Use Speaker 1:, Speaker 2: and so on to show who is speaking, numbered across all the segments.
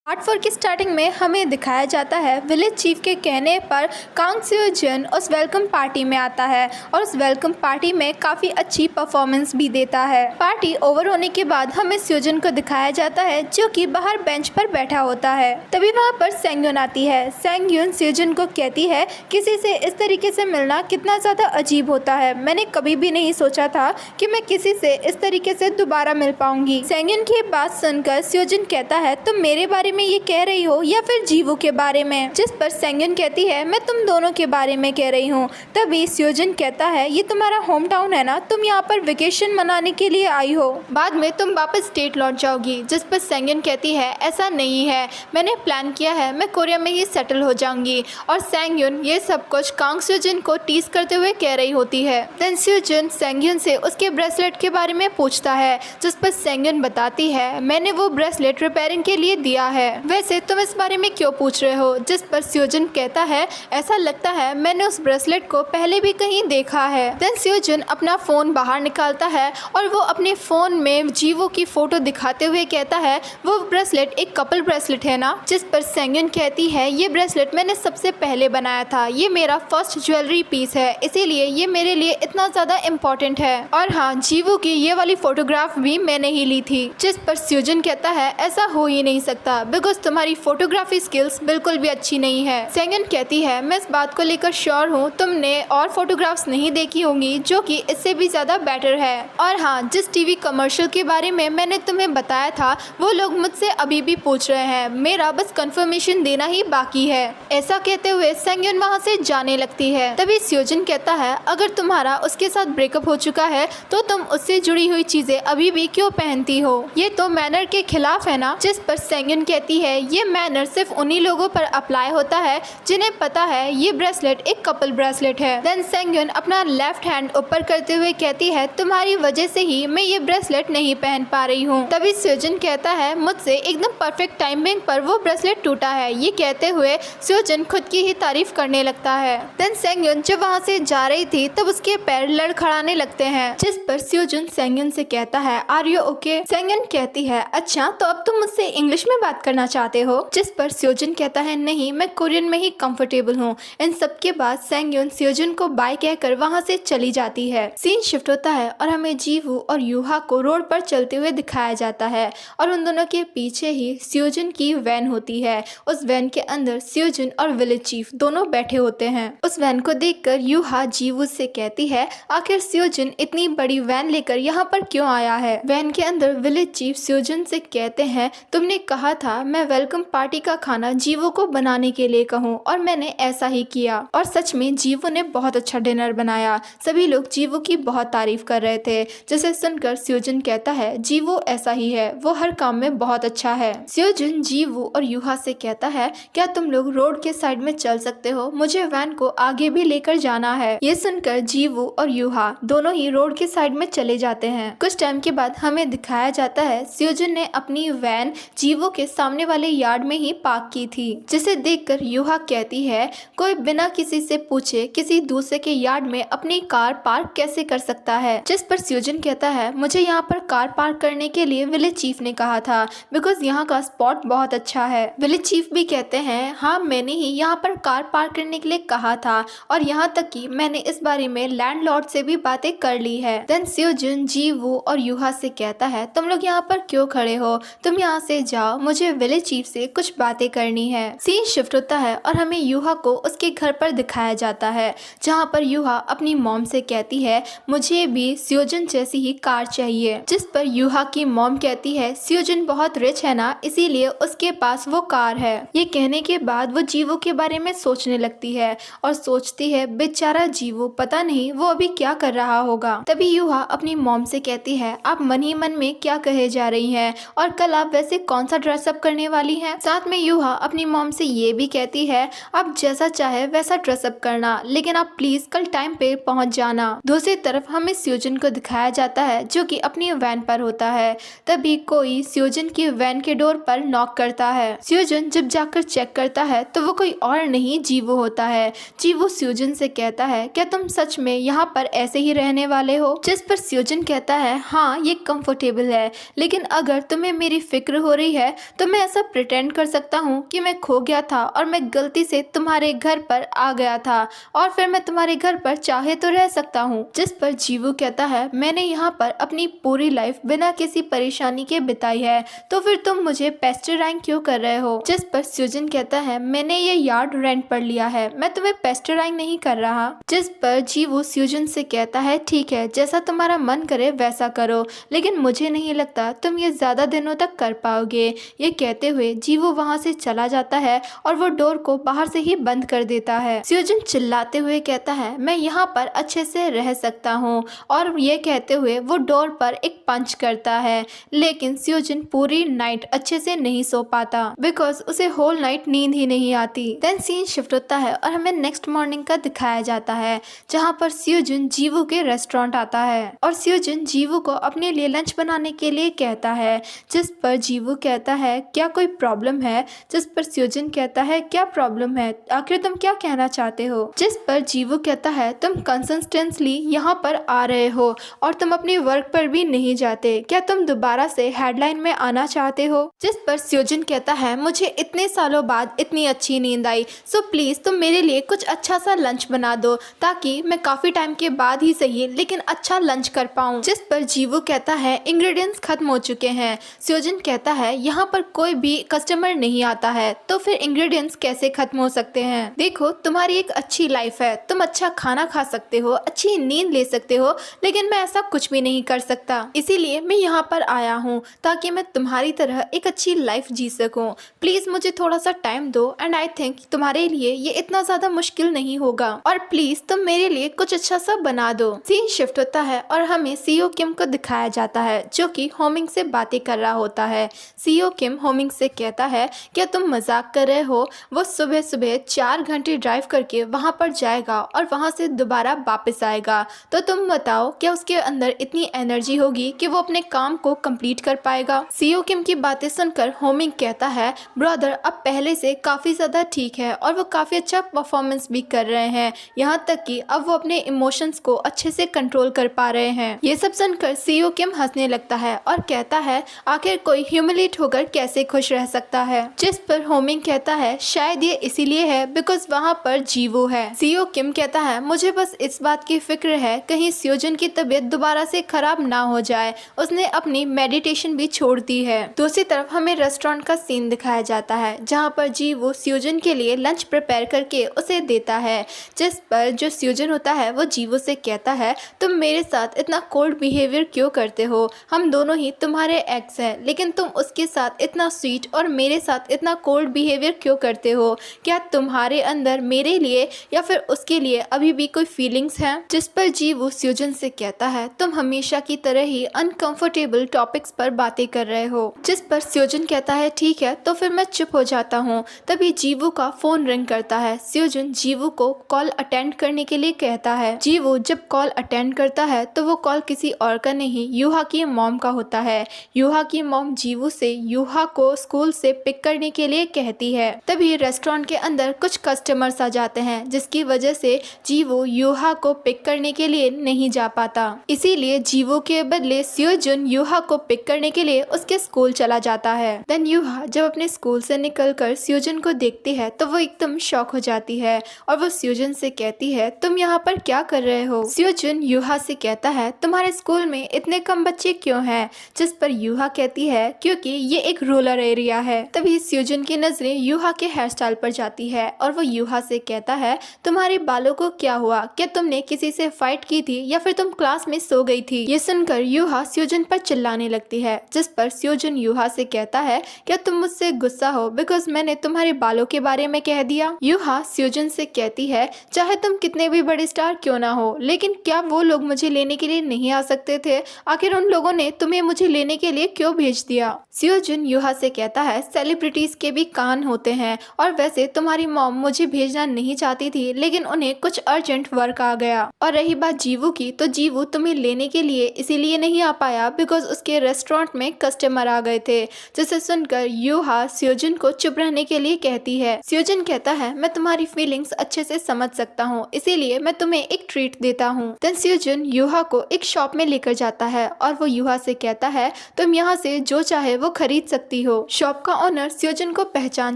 Speaker 1: Part 4 की starting में हमें दिखाया जाता है विलेज चीफ के कहने पर कांग स्यो जन उस वेलकम पार्टी में आता है और उस वेलकम पार्टी में काफ़ी अच्छी परफॉर्मेंस भी देता है। पार्टी ओवर होने के बाद हमें स्योजन को दिखाया जाता है जो कि बाहर बेंच पर बैठा होता है। तभी वहाँ पर सेंगयुन आती है। सेंगयुन स्योजन को कहती है किसी से इस तरीके से मिलना कितना ज़्यादा अजीब होता है। मैंने कभी भी नहीं सोचा था कि मैं किसी से इस तरीके से दोबारा मिल पाऊंगी। सेंगयुन की बात सुनकर स्योजन कहता है तुम मेरे बारे में ये कह रही हो या फिर जीवू के बारे में, जिस पर सेंगयुन कहती है मैं तुम दोनों के बारे में कह रही हूँ। तभी स्योजन कहता है ये तुम्हारा होम टाउन है ना, तुम यहाँ पर वेकेशन मनाने के लिए आई हो, बाद में तुम वापस स्टेट लौट जाओगी। जिस पर सेंगयुन कहती है ऐसा नहीं है, मैंने प्लान किया है, मैं कोरिया में ही सेटल हो जाऊंगी। और सेंगयुन ये सब कुछ कांग स्योजन को टीज करते हुए कह रही होती है। देन स्योजन सेंगयुन से उसके ब्रेसलेट के बारे में पूछता है, जिस पर सेंगयुन बताती है मैंने वो ब्रेसलेट रिपेयरिंग के लिए दिया है, वैसे तुम इस बारे में क्यों पूछ रहे हो। जिस पर स्योजन कहता है ऐसा लगता है मैंने उस ब्रेसलेट को पहले भी कहीं देखा है। देन स्योजन अपना फोन बाहर निकालता है और वो अपने फोन में जीवो की फोटो दिखाते हुए कहता है वो ब्रेसलेट एक कपल ब्रेसलेट है ना। जिस पर सेंगयुन कहती है ये ब्रेसलेट मैंने सबसे पहले बनाया था, ये मेरा फर्स्ट ज्वेलरी पीस है, इसीलिए ये मेरे लिए इतना ज्यादा इम्पोर्टेंट है। और हाँ, जीवो की ये वाली फोटोग्राफ भी मैंने ही ली थी। जिस पर स्योजन कहता है ऐसा हो ही नहीं सकता बिकॉज तुम्हारी फोटोग्राफी स्किल्स बिल्कुल भी अच्छी नहीं है। सेंगयुन कहती है मैं इस बात को लेकर श्योर हूँ, तुमने और फोटोग्राफ्स नहीं देखी होंगी जो कि इससे भी ज्यादा बेटर है। और हाँ, जिस टीवी कमर्शियल के बारे में मैंने तुम्हें बताया था वो लोग मुझसे अभी भी पूछ रहे हैं, मेरा बस कंफर्मेशन देना ही बाकी है। ऐसा कहते हुए सेंगयुन वहाँ से जाने लगती है। तभी स्योजन कहता है अगर तुम्हारा उसके साथ ब्रेकअप हो चुका है तो तुम उससे जुड़ी हुई चीजें अभी भी क्यों पहनती हो, ये तो मैनर के खिलाफ है ना। जिस पर सेंगयुन कहती है ये मैनर सिर्फ उन्हीं लोगों पर अप्लाई होता है जिन्हें पता है ये ब्रेसलेट एक कपल ब्रेसलेट है। देन सेंगयुन अपना लेफ्ट हैंड ऊपर करते हुए कहती है तुम्हारी वजह से ही मैं ये ब्रेसलेट नहीं पहन पा रही हूँ। तभी स्योजन कहता है मुझसे एकदम परफेक्ट टाइमिंग पर वो ब्रेसलेट टूटा है। ये कहते हुए स्योजन खुद की ही तारीफ करने लगता है। देन सेंगयुन जब वहाँ से जा रही थी तब उसके पैर लड़खड़ाने लगते हैं। जिस पर स्योजन सेंगयुन से कहता है आर यू ओके। सेंगयुन कहती है अच्छा तो अब तुम मुझसे इंग्लिश में बात करना चाहते हो। जिस पर स्योजन कहता है नहीं, मैं कोरियन में ही कंफर्टेबल हूँ। इन सब के बाद सेंगयुन स्योजन को बाय कहकर वहाँ से चली जाती है। सीन शिफ्ट होता है और हमें जीवू और यूहा को रोड पर चलते हुए दिखाया जाता है और उन दोनों के पीछे ही स्योजन की वैन होती है। उस वैन के अंदर स्योजन और विलेज चीफ दोनों बैठे होते हैं। उस वैन को देखकर यूहा जीवू से कहती है आखिर स्योजन इतनी बड़ी वैन लेकर यहाँ पर क्यों आया है। वैन के अंदर विलेज चीफ स्योजन से कहते हैं तुमने कहा था मैं वेलकम पार्टी का खाना जीवो को बनाने के लिए कहूँ और मैंने ऐसा ही किया। और सच में जीवो ने बहुत अच्छा डिनर बनाया। सभी लोग जीवो की बहुत तारीफ कर रहे थे, जिसे सुनकर स्योजन कहता है जीवो ऐसा ही है, वो हर काम में बहुत अच्छा है। स्योजन जीवो और यूहा से कहता है क्या तुम लोग रोड के साइड में चल सकते हो, मुझे वैन को आगे भी लेकर जाना है। ये सुनकर जीवो और यूहा दोनों ही रोड के साइड में चले जाते हैं। कुछ टाइम के बाद हमें दिखाया जाता है स्योजन ने अपनी वैन जीवो के सामने वाले यार्ड में ही पार्क की थी, जिसे देखकर यूहा कहती है कोई बिना किसी से पूछे किसी दूसरे के यार्ड में अपनी कार पार्क कैसे कर सकता है। जिस पर स्योजन कहता है मुझे यहाँ पर कार पार्क करने के लिए विलेज चीफ ने कहा था बिकॉज यहाँ का स्पॉट बहुत अच्छा है। विलेज चीफ भी कहते हैं हाँ मैंने ही यहाँ पर कार पार्क करने के लिए कहा था और यहाँ तक कि मैंने इस बारे में लैंडलॉर्ड से भी बातें कर ली है। देन स्योजन जीवू और यूहा से कहता है तुम लोग यहाँ पर क्यों खड़े हो, तुम यहाँ से जाओ, मुझे विलेज चीफ से कुछ बातें करनी है। सीन शिफ्ट होता है और हमें यूहा को उसके घर पर दिखाया जाता है, जहाँ पर यूहा अपनी मॉम से कहती है मुझे भी स्योजन जैसी ही कार चाहिए। जिस पर यूहा की मॉम कहती है स्योजन बहुत रिच है ना, इसीलिए उसके पास वो कार है। ये कहने के बाद वो जीवो के बारे में सोचने लगती है और सोचती है बेचारा जीवो, पता नहीं वो अभी क्या कर रहा होगा। तभी यूहा अपनी मॉम से कहती है आप मन ही मन में क्या कहे जा रही हैं और कल आप वैसे कौन सा ड्रेसअप करने वाली हैं। साथ में यूहा अपनी मॉम से ये भी कहती है आप जैसा चाहे वैसा ड्रेसअप करना, लेकिन आप प्लीज कल टाइम पे पहुंच जाना। दूसरी तरफ हमें स्योजन को दिखाया जाता है जो कि अपनी वैन पर होता है। तभी कोई स्योजन की वैन के डोर पर नॉक करता है। स्योजन जब जाकर चेक करता है तो वो कोई और नहीं जीवो होता है। जीवो स्योजन से कहता है क्या तुम सच में यहाँ पर ऐसे ही रहने वाले हो। जिस पर स्योजन कहता है हाँ ये कंफर्टेबल है, लेकिन अगर तुम्हें मेरी फिक्र हो रही है तो मैं ऐसा प्रिटेंड कर सकता हूँ कि मैं खो गया था और मैं गलती से तुम्हारे घर पर आ गया था और फिर मैं तुम्हारे घर पर चाहे तो रह सकता हूँ। जिस पर जीवू कहता है मैंने यहाँ पर अपनी पूरी लाइफ बिना किसी परेशानी के बिताई है, तो फिर तुम मुझे पेस्टराइज क्यों कर रहे हो। जिस पर स्यूजन कहता है मैंने ये यार्ड रेंट पर लिया है, मैं तुम्हें पेस्टराइज नहीं कर रहा। जिस पर जीवू स्यूजन से कहता है ठीक है, जैसा तुम्हारा मन करे वैसा करो, लेकिन मुझे नहीं लगता तुम ये ज्यादा दिनों तक कर पाओगे। ये कहते हुए जीवू वहाँ से चला जाता है और वो डोर को बाहर से ही बंद कर देता है। स्यूजन चिल्लाते हुए कहता है मैं यहाँ पर अच्छे से रह सकता हूँ, और ये कहते हुए वो डोर पर एक पंच करता है, लेकिन स्यूजन पूरी नाइट अच्छे से नहीं सो पाता बिकॉज उसे होल नाइट नींद ही नहीं आती। देन सीन शिफ्ट होता है और हमें नेक्स्ट मॉर्निंग का दिखाया जाता है, जहाँ पर स्यूजन जीवू के रेस्टोरेंट आता है और स्यूजन जीवू को अपने लिए लंच बनाने के लिए कहता है। जिस पर जीवू कहता है क्या कोई प्रॉब्लम है। जिस पर स्यूजन कहता है क्या प्रॉब्लम है, आखिर तुम क्या कहना चाहते हो। जिस पर जीवू कहता है तुम कंसिस्टेंटली यहाँ पर आ रहे हो और तुम अपनी वर्क पर भी नहीं जाते, क्या तुम दोबारा से हेडलाइन में आना चाहते हो। जिस पर स्यूजन कहता है मुझे इतने सालों बाद इतनी अच्छी नींद आई, सो प्लीज तुम मेरे लिए कुछ अच्छा सा लंच बना दो ताकि मैं काफी टाइम के बाद ही सही लेकिन अच्छा लंच कर पाऊँ। जिस पर जीवू कहता है इंग्रेडिएंट्स खत्म हो चुके हैं। स्यूजन कहता है यहाँ पर कोई भी कस्टमर नहीं आता है, तो फिर इंग्रेडिएंट्स कैसे खत्म हो सकते हैं। देखो तुम्हारी एक अच्छी लाइफ है, तुम अच्छा खाना खा सकते हो, अच्छी नींद ले सकते हो, लेकिन मैं ऐसा कुछ भी नहीं कर सकता। इसीलिए मैं यहाँ पर आया हूँ ताकि मैं तुम्हारी तरह एक अच्छी लाइफ जी सकूँ। प्लीज मुझे थोड़ा सा टाइम दो एंड आई थिंक तुम्हारे लिए ये इतना ज्यादा मुश्किल नहीं होगा, और प्लीज तुम मेरे लिए कुछ अच्छा सा बना दो। सीन शिफ्ट होता है और हमें सीईओ किम को दिखाया जाता है जो कि होमिंग से बातें कर रहा होता है। सीईओ किम होमिंग से कहता है क्या तुम मजाक कर रहे हो, वो सुबह सुबह 4 घंटे ड्राइव करके वहाँ पर जाएगा और वहाँ से दोबारा वापस आएगा, तो तुम बताओ क्या उसके अंदर इतनी एनर्जी होगी कि वो अपने काम को कंप्लीट कर पाएगा। सीईओ किम की बातें सुनकर होमिंग कहता है ब्रदर अब पहले से काफ़ी ज़्यादा ठीक है और वो काफ़ी अच्छा परफॉर्मेंस भी कर रहे हैं, यहाँ तक कि अब वो अपने इमोशंस को अच्छे से कंट्रोल कर पा रहे हैं। ये सब सुनकर सीईओ किम हंसने लगता है और कहता है आखिर कोई ह्यूमिलेट होकर कैसे खुश रह सकता है। जिस पर होमिंग कहता है शायद ये इसीलिए है बिकॉज वहाँ पर जीवो है। सीईओ किम कहता है मुझे बस इस बात की फिक्र है कहीं स्यूजन की तबीयत दोबारा से खराब ना हो जाए, उसने अपनी मेडिटेशन भी छोड़ दी है। दूसरी तरफ हमें रेस्टोरेंट का सीन दिखाया जाता है जहाँ पर जीवो स्यूजन के लिए लंच प्रिपेयर करके उसे देता है। जिस पर जो स्यूजन होता है वो जीवो से कहता है तुम मेरे साथ इतना कोल्ड बिहेवियर क्यों करते हो, हम दोनों ही तुम्हारे एक्स हैं, लेकिन तुम उसके साथ इतना स्वीट और मेरे साथ इतना कोल्ड बिहेवियर क्यों करते हो, क्या तुम्हारे अंदर मेरे लिए या फिर उसके लिए अभी भी कोई फीलिंग्स हैं। जिस पर जीवू स्यूजन से कहता है तुम हमेशा की तरह ही अनकंफर्टेबल टॉपिक्स पर बातें कर रहे हो। जिस पर स्यूजन कहता है ठीक है तो फिर मैं चुप हो जाता हूँ। तभी जीवू का फोन रिंग करता है। स्यूजन जीवू को कॉल अटेंड करने के लिए कहता है। जीवू जब कॉल अटेंड करता है तो वो कॉल किसी और का नहीं यूहा की मॉम का होता है। यूहा की मॉम जीवू से यूहा को स्कूल से पिक करने के लिए कहती है। तभी रेस्टोरेंट के अंदर कुछ कस्टमर्स आ जाते हैं जिसकी वजह से जीवू यूहा को पिक करने के लिए नहीं जा पाता। इसीलिए जीवू के बदले स्यूजन यूहा को पिक करने के लिए उसके स्कूल चला जाता है। देन यूहा जब अपने स्कूल से निकलकर स्यूजन को देखती है तो वो एकदम शॉक हो जाती है और वो स्यूजन से कहती है तुम यहाँ पर क्या कर रहे हो। स्यूजन यूहा से कहता है तुम्हारे स्कूल में इतने कम बच्चे क्यों हैं। जिस पर यूहा कहती है क्योंकि ये एक रूरल एरिया है। तभी स्यूजन की नजरें यूहा के हेयर स्टाइल पर जाती है और वो यूहा से कहता है तुम्हारे बालों को क्या हुआ, क्या तुमने किसी से फाइट की थी या फिर तुम क्लास में सो गई थी। ये सुनकर यूहा स्यूजन पर चिल्लाने लगती है। जिस पर स्यूजन यूहा से कहता है क्या तुम मुझसे गुस्सा हो बिकॉज मैंने तुम्हारे बालों के बारे में कह दिया। यूहा स्यूजन से कहती है चाहे तुम कितने भी बड़े स्टार क्यों ना हो, लेकिन क्या वो लोग मुझे लेने के लिए नहीं आ सकते थे, आखिर उन लोगों ने तुम्हें मुझे लेने के लिए क्यों भेज दिया। स्यूजन यूहा से कहता है सेलिब्रिटीज के भी कान होते हैं और वैसे तुम्हारी मॉम मुझे भेजना नहीं चाहती थी लेकिन उन्हें कुछ अर्जेंट वर्क आ गया। और रही बात जीवू की, तो जीवू तुम्हें लेने के लिए इसीलिए नहीं आ पाया बिकॉज उसके रेस्टोरेंट में कस्टमर आ गए थे। जिसे सुनकर यूहा स्यूजन को चुप रहने के लिए कहती है। स्यूजन कहता है मैं तुम्हारी फीलिंग्स अच्छे से समझ सकता हूँ, इसीलिए मैं तुम्हें एक ट्रीट देता हूँ। देन स्यूजन यूहा को एक शॉप में लेकर जाता है और वो यूहा से कहता है तुम यहाँ से जो चाहे वो खरीद सकती हो। शॉप का ओनर स्योजन को पहचान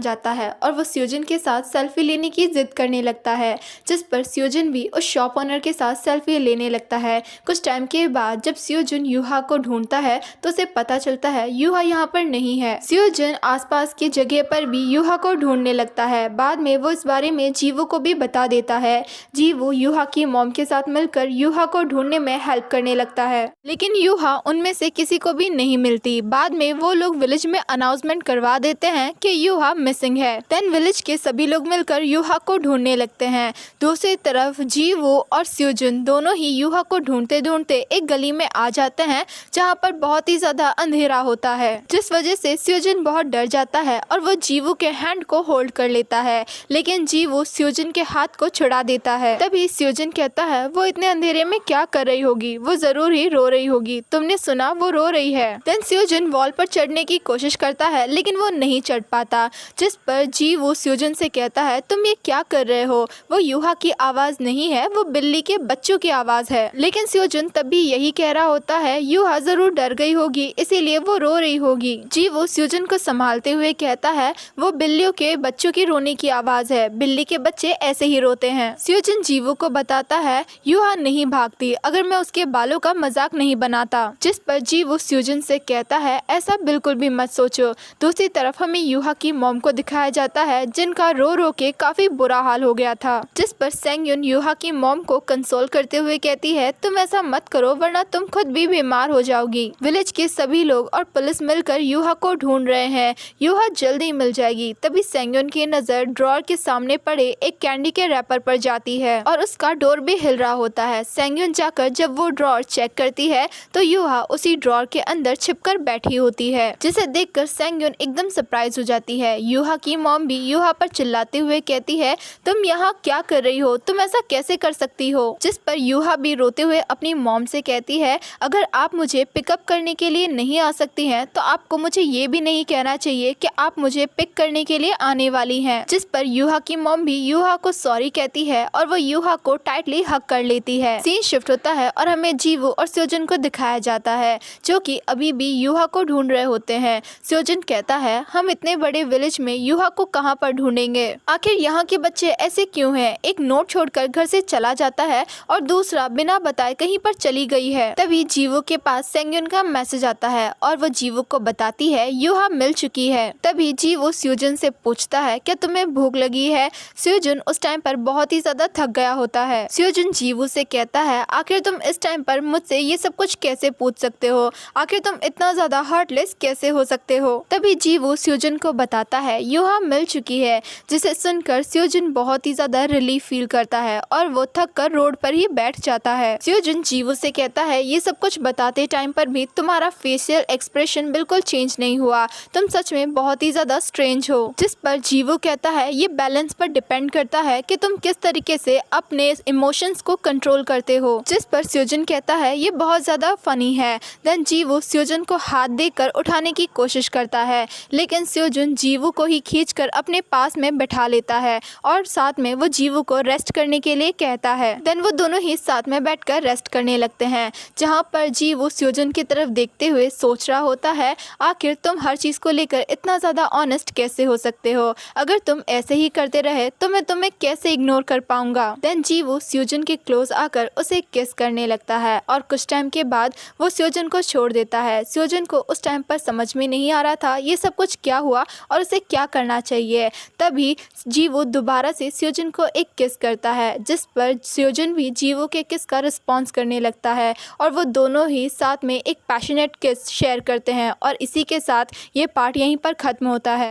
Speaker 1: जाता है और वो स्योजन के साथ सेल्फी लेने की जिद करने लगता है, जिस पर स्योजन भी उस शॉप ओनर के साथ सेल्फी लेने लगता है। कुछ टाइम के बाद जब स्योजन यूहा को ढूंढता है तो उसे पता चलता है यूहा यहाँ पर नहीं है। स्योजन आसपास की जगह पर भी यूहा को ढूंढने लगता है। बाद में वो इस बारे में जीवू को भी बता देता है। जीवू यूहा की मॉम के साथ मिलकर यूहा को ढूंढने में हेल्प करने लगता है, लेकिन यूहा उनमें से किसी को भी नहीं मिलती। बाद में वो लोग विलेज में अनाउंसमेंट करवा देते हैं कि यूहा मिसिंग है। देन विलेज के सभी लोग मिलकर यूहा को ढूंढने लगते हैं। दूसरी तरफ जीवू और स्योजन दोनों ही यूहा को ढूंढते ढूंढते एक गली में आ जाते हैं जहाँ पर बहुत ही ज्यादा अंधेरा होता है, जिस वजह से स्योजन बहुत डर जाता है और वो जीवू के हैंड को होल्ड कर लेता है, लेकिन जीवू स्योजन के हाथ को छुड़ा देता है। तभी स्योजन कहता है वो इतने अंधेरे में क्या कर रही होगी, वो जरूर ही रो रही होगी, तुमने सुना वो रो रही है। देन स्योजन वॉल पर चढ़ने की कोशिश करता है लेकिन वो नहीं चढ़ पाता, जिस पर जीवू स्योजन से कहता है तुम ये क्या कर रहे हो, वो यूहा की आवाज नहीं है, वो बिल्ली के बच्चों की आवाज है। लेकिन स्योजन तब भी यही कह रहा होता है यूहा जरूर डर गई होगी इसीलिए वो रो रही होगी। जीवू स्योजन को संभालते हुए कहता है वो बिल्लियों के बच्चों की रोने की आवाज है, बिल्ली के बच्चे ऐसे ही रोते हैं। स्योजन जीवू को बताता है यूहा नहीं भागती अगर मैं उसके बालों का मजाक नहीं बनाता, जिस पर जीवू स्योजन से कहता है ऐसा बिल्कुल भी मत सोचो। दूसरी तरफ हमें यूहा की मॉम को दिखाया जाता है जिनका रो रो के काफी बुरा हाल हो गया था, जिस पर सेंगयुन यूहा की मॉम को कंसोल करते हुए कहती है तुम ऐसा मत करो वरना तुम खुद भी बीमार हो जाओगी। विलेज के सभी लोग और पुलिस मिलकर यूहा को ढूंढ रहे हैं, यूहा जल्दी मिल जाएगी। तभी सेंगयुन की नजर ड्रॉर के सामने पड़े एक कैंडी के रैपर पर जाती है और उसका डोर भी हिल रहा होता है। सेंगयुन जाकर जब वो ड्रॉर चेक करती है तो यूहा उसी ड्रॉर के अंदर छिपकर बैठी होती है, जिसे देखकर सेंगयुन एकदम सरप्राइज हो जाती है। यूहा की मॉम भी यूहा पर चिल्लाते हुए कहती है तुम यहाँ क्या कर रही हो, तुम ऐसा कैसे कर सकती हो, जिस पर यूहा भी रोते हुए अपनी मॉम से कहती है अगर आप मुझे पिकअप करने के लिए नहीं आ सकती हैं तो आपको मुझे ये भी नहीं कहना चाहिए कि आप मुझे पिक करने के लिए आने वाली हैं। जिस पर यूहा की मॉम भी यूहा को सॉरी कहती है और वो यूहा को टाइटली हग कर लेती है। सीन शिफ्ट होता है और हमें जीवू और स्योजन को दिखाया जाता है जो कि अभी भी यूहा को ढूंढ रहे होते हैं। स्योजन कहता है हम इतने बड़े विलेज में यूहा को कहाँ पर ढूंढेंगे, आखिर यहाँ के बच्चे ऐसे क्यों हैं। एक नोट छोड़कर घर से चला जाता है और दूसरा बिना बताए कहीं पर चली गई है। तभी जीवू के पास सेंगयुन का मैसेज आता है और वो जीवू को बताती है यूहा मिल चुकी है। तभी जीवू स्योजन से पूछता है क्या तुम्हें भूख लगी है। स्योजन उस टाइम पर बहुत ही ज्यादा थक गया होता है। स्योजन जीवू से कहता है आखिर तुम इस टाइम पर मुझसे ये सब कुछ कैसे पूछ सकते हो, आखिर तुम इतना ज्यादा हार्टलेस कैसे हो सकते हो। तभी जीवू स्योजन को बताता है यूहा मिल चुकी है, जिसे सुनकर स्योजन बहुत ही ज्यादा रिलीफ फील करता है और वो थक कर रोड पर ही बैठ जाता है। स्योजन जीवू से कहता है ये सब कुछ बताते टाइम पर भी तुम्हारा फेशियल एक्सप्रेशन बिल्कुल चेंज नहीं हुआ, तुम सच में बहुत ही ज्यादा स्ट्रेंज हो। जिस पर जीवू कहता है ये बैलेंस पर डिपेंड करता है कि तुम किस तरीके से अपने इमोशंस को कंट्रोल करते हो। जिस पर स्योजन कहता है ये बहुत ज्यादा फनी है। देन जीवू स्योजन को हाथ देकर उठाने की कोशिश करता है, लेकिन स्योजन जीवू को ही खींचकर अपने पास में बैठा लेता है और साथ में वो जीवू को रेस्ट करने के लिए कहता है। देन वो दोनों ही साथ में बैठकर रेस्ट करने लगते हैं, जहाँ पर जीवू स्योजन की तरफ देखते हुए सोच रहा होता है आखिर तुम हर चीज को लेकर इतना ज्यादा ऑनेस्ट कैसे हो सकते हो, अगर तुम ऐसे ही करते रहे तो मैं तुम्हें कैसे इग्नोर कर पाऊंगा। देन जीवू स्योजन के क्लोज आकर उसे किस करने लगता है और कुछ टाइम के बाद वो स्योजन को छोड़ देता है। स्योजन को उस टाइम पर समझ में नहीं आ रहा था ये सब कुछ क्या हुआ और उसे क्या करना चाहिए। तभी जीवू दोबारा से स्योजन को एक किस करता है, जिस पर स्योजन भी जीवू के किस का रिस्पॉन्स करने लगता है और वो दोनों ही साथ में एक पैशनेट किस शेयर करते हैं और इसी के साथ ये पार्ट यहीं पर खत्म होता है।